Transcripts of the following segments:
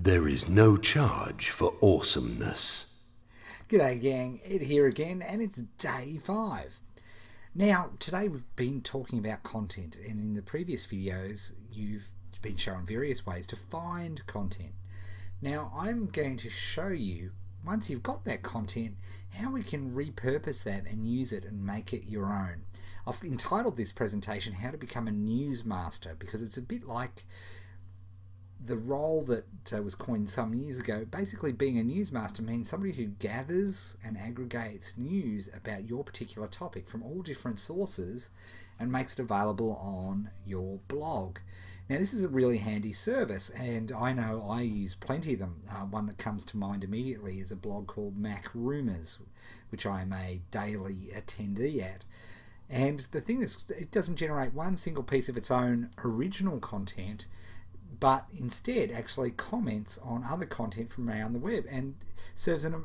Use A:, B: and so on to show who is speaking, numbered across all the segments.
A: There is no charge for awesomeness.
B: G'day gang, Ed here again, and it's day 5. Now, today we've been talking about content, and in the previous videos you've been shown various ways to find content. Now, I'm going to show you, once you've got that content, how we can repurpose that and use it and make it your own. I've entitled this presentation, How to Become a Newsmaster, because it's a bit like the role that was coined some years ago. Basically, being a newsmaster means somebody who gathers and aggregates news about your particular topic from all different sources and makes it available on your blog. Now, this is a really handy service, and I know I use plenty of them. One that comes to mind immediately is a blog called Mac Rumors, which I am a daily attendee at. And the thing is, it doesn't generate one single piece of its own original content, but instead actually comments on other content from around the web and serves a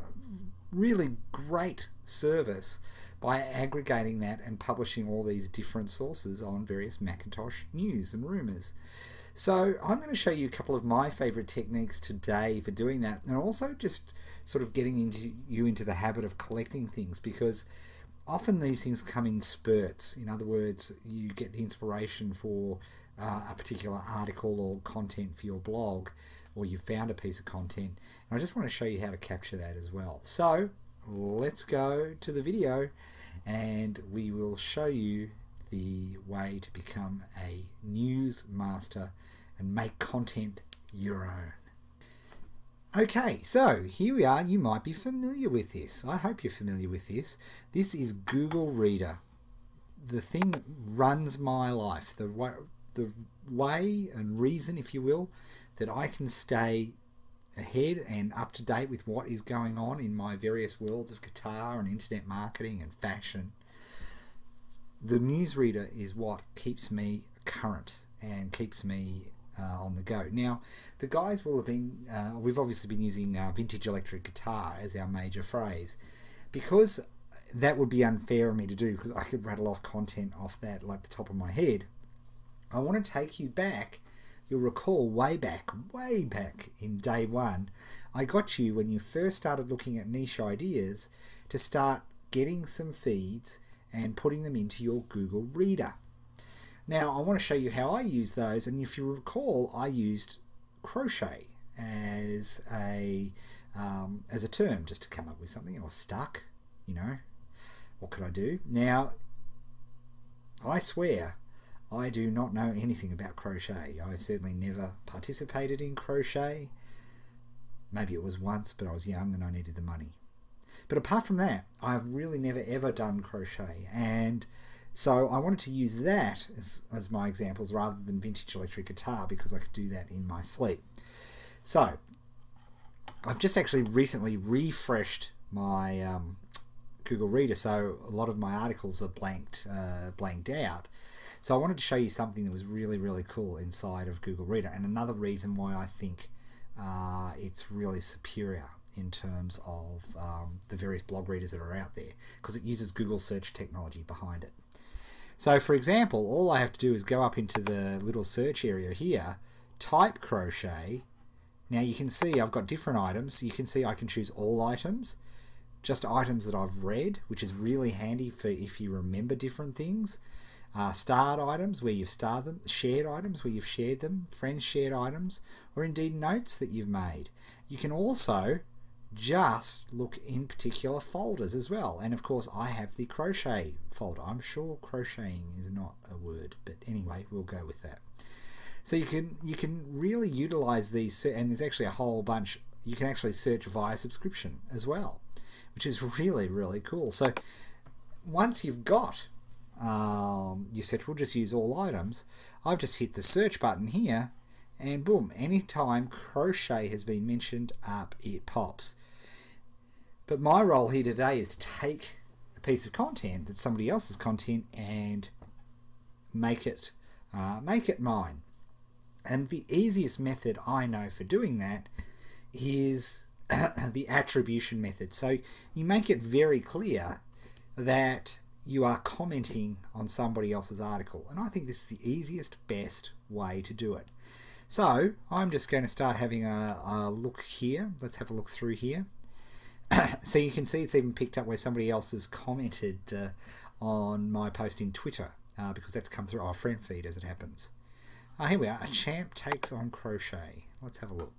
B: really great service by aggregating that and publishing all these different sources on various Macintosh news and rumors. So I'm going to show you a couple of my favorite techniques today for doing that, and also just sort of getting into the habit of collecting things, because often these things come in spurts. In other words, you get the inspiration for a particular article or content for your blog, or you found a piece of content, and I just want to show you how to capture that as well. So let's go to the video and we will show you the way to become a news master and make content your own. Okay, so here we are. You might be familiar with this. I hope you're familiar with this. This is Google Reader, the thing that runs my life, the way and reason, if you will, that I can stay ahead and up to date with what is going on in my various worlds of guitar and internet marketing and fashion. The newsreader is what keeps me current and keeps me on the go. Now, the guys will have been, we've obviously been using vintage electric guitar as our major phrase, because that would be unfair of me to do, because I could rattle off content off that like the top of my head. I want to take you back. You'll recall way back in day 1, I got you, when you first started looking at niche ideas, to start getting some feeds and putting them into your Google Reader. Now, I want to show you how I use those, and if you recall, I used crochet as a term just to come up with something. I was stuck, you know. What could I do? Now, I swear, I do not know anything about crochet. I've certainly never participated in crochet. Maybe it was once, but I was young and I needed the money. But apart from that, I've really never ever done crochet, and so I wanted to use that as my examples rather than vintage electric guitar, because I could do that in my sleep. So I've just actually recently refreshed my Google Reader, so a lot of my articles are blanked out. So I wanted to show you something that was really, really cool inside of Google Reader, and another reason why I think it's really superior in terms of the various blog readers that are out there, because it uses Google search technology behind it. So for example, all I have to do is go up into the little search area here, type crochet. Now you can see I've got different items. You can see I can choose all items, just items that I've read, which is really handy for if you remember different things. Starred items where you've starred them, shared items where you've shared them, friends shared items, or indeed notes that you've made. You can also just look in particular folders as well, and of course I have the crochet folder. I'm sure crocheting is not a word, but anyway, we'll go with that. So you can really utilize these, and there's actually a whole bunch. You can actually search via subscription as well, which is really, really cool. So once you've got you said we'll just use all items, I've just hit the search button here, and boom, anytime crochet has been mentioned, up it pops. But my role here today is to take a piece of content that's somebody else's content and make it mine. And the easiest method I know for doing that is the attribution method. So you make it very clear that you are commenting on somebody else's article, and I think this is the easiest, best way to do it. So I'm just going to start having a look here. Let's have a look through here. So you can see it's even picked up where somebody else has commented on my post in Twitter, because that's come through our friend feed as it happens. Here we are. A champ takes on crochet. Let's have a look.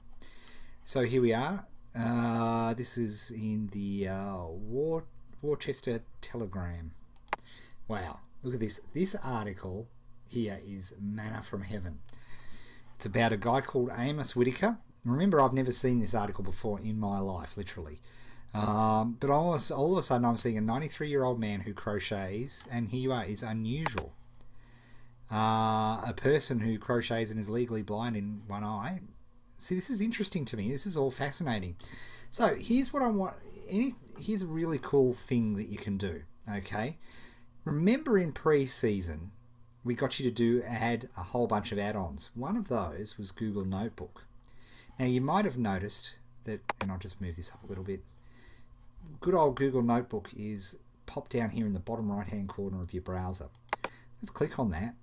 B: So here we are. This is in the Worcester Telegram. Wow, look at this. This article here is manna from heaven. It's about a guy called Amos Whitaker. Remember, I've never seen this article before in my life, literally. But all of a sudden I'm seeing a 93-year-old man who crochets, and here you are, is unusual. A person who crochets and is legally blind in one eye. See, this is interesting to me. This is all fascinating. So here's what I want. Here's a really cool thing that you can do. Okay, remember in pre-season we got you to add a whole bunch of add-ons. One of those was Google Notebook. Now you might have noticed that, and I'll just move this up a little bit. Good old Google Notebook is popped down here in the bottom right hand corner of your browser. Let's click on that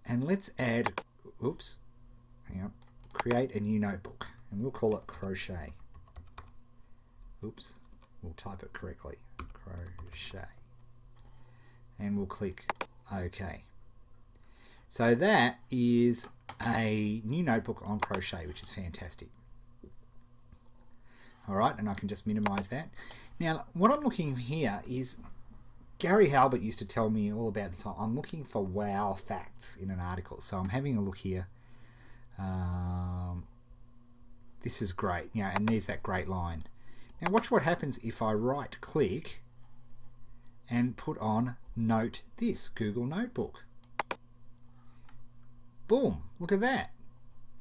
B: and let's add, oops, hang on, create a new notebook, and we'll call it crochet. Oops, we'll type it correctly, crochet, and we'll click OK. So that is a new notebook on crochet, which is fantastic. Alright, and I can just minimize that. Now, what I'm looking here is, Gary Halbert used to tell me all about the time, I'm looking for wow facts in an article. So I'm having a look here. This is great, and there's that great line. Now watch what happens if I right click and put on Note This, Google Notebook. Boom, look at that.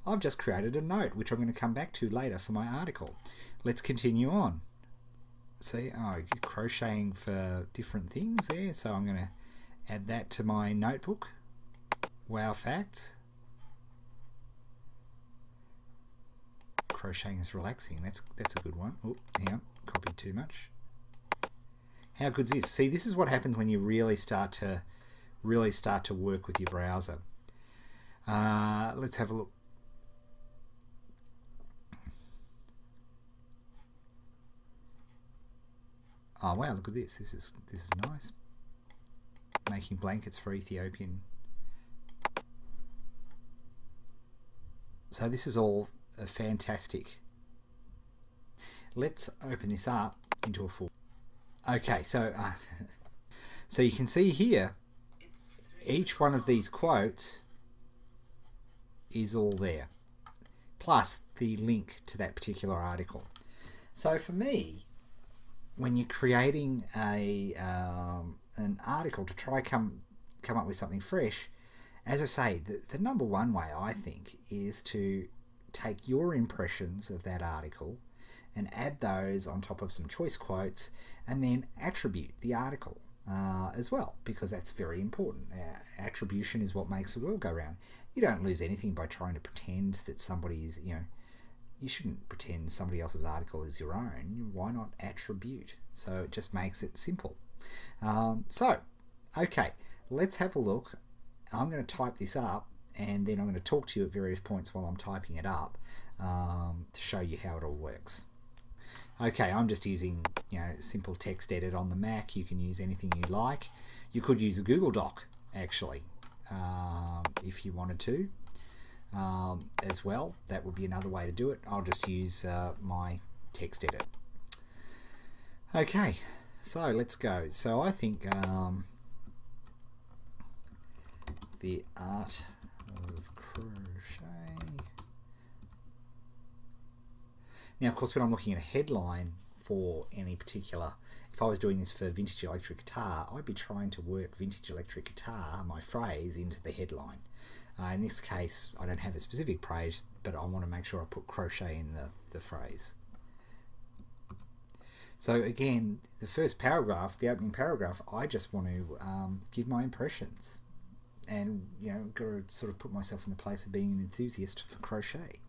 B: I've just created a note, which I'm going to come back to later for my article. Let's continue on. See, you're crocheting for different things there, so I'm going to add that to my notebook. Wow facts. Crocheting is relaxing. That's a good one. Oh, hang on, copied too much. How good's this? See, this is what happens when you really start to work with your browser. Let's have a look. Oh wow, look at this. This is nice. Making blankets for Ethiopian. So this is all fantastic. Let's open this up into a full. Okay, so so you can see here, each one of these quotes is all there, plus the link to that particular article. So for me, when you're creating an article to try come up with something fresh, as I say, the number one way I think is to take your impressions of that article and add those on top of some choice quotes, and then attribute the article as well, because that's very important. Attribution is what makes the world go round. You don't lose anything by trying to pretend that somebody's, you shouldn't pretend somebody else's article is your own. Why not attribute? So it just makes it simple. Okay, let's have a look. I'm going to type this up, and then I'm going to talk to you at various points while I'm typing it up to show you how it all works. Okay, I'm just using simple text edit on the Mac. You can use anything you like. You could use a Google Doc actually if you wanted to as well. That would be another way to do it. I'll just use my text edit. Okay, so let's go. So I think the art of crochet. Now, of course, when I'm looking at a headline for any particular, if I was doing this for Vintage Electric Guitar, I'd be trying to work Vintage Electric Guitar, my phrase, into the headline. In this case, I don't have a specific phrase, but I want to make sure I put crochet in the phrase. So again, the first paragraph, the opening paragraph, I just want to give my impressions, and got to sort of put myself in the place of being an enthusiast for crochet.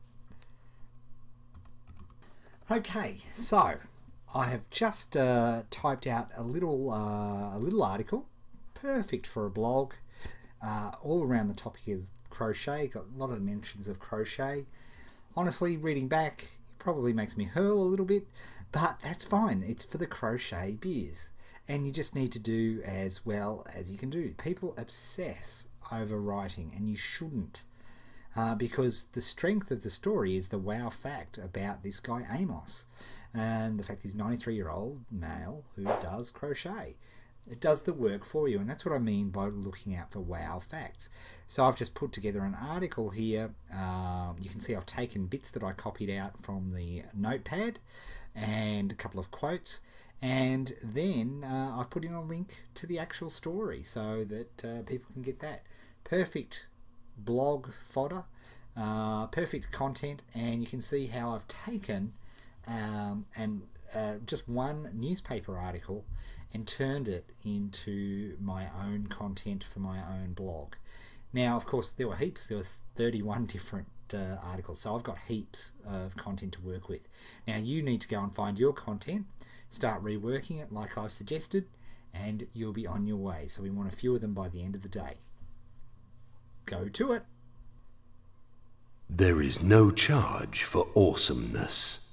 B: Okay, so I have just typed out a little article, perfect for a blog, all around the topic of crochet, got a lot of mentions of crochet. Honestly, reading back, it probably makes me hurl a little bit, but that's fine. It's for the crochet biz. And you just need to do as well as you can do. People obsess over writing, and you shouldn't. Because the strength of the story is the wow fact about this guy Amos. And the fact he's a 93-year-old male who does crochet. It does the work for you, and that's what I mean by looking out for wow facts. So I've just put together an article here. You can see I've taken bits that I copied out from the notepad and a couple of quotes, and then I've put in a link to the actual story so that people can get that. Perfect blog fodder, perfect content, and you can see how I've taken just one newspaper article and turned it into my own content for my own blog. Now, of course, there were heaps. There was 31 different articles, so I've got heaps of content to work with. Now, you need to go and find your content, start reworking it like I've suggested, and you'll be on your way. So we want a few of them by the end of the day. Go to it.
A: There is no charge for awesomeness.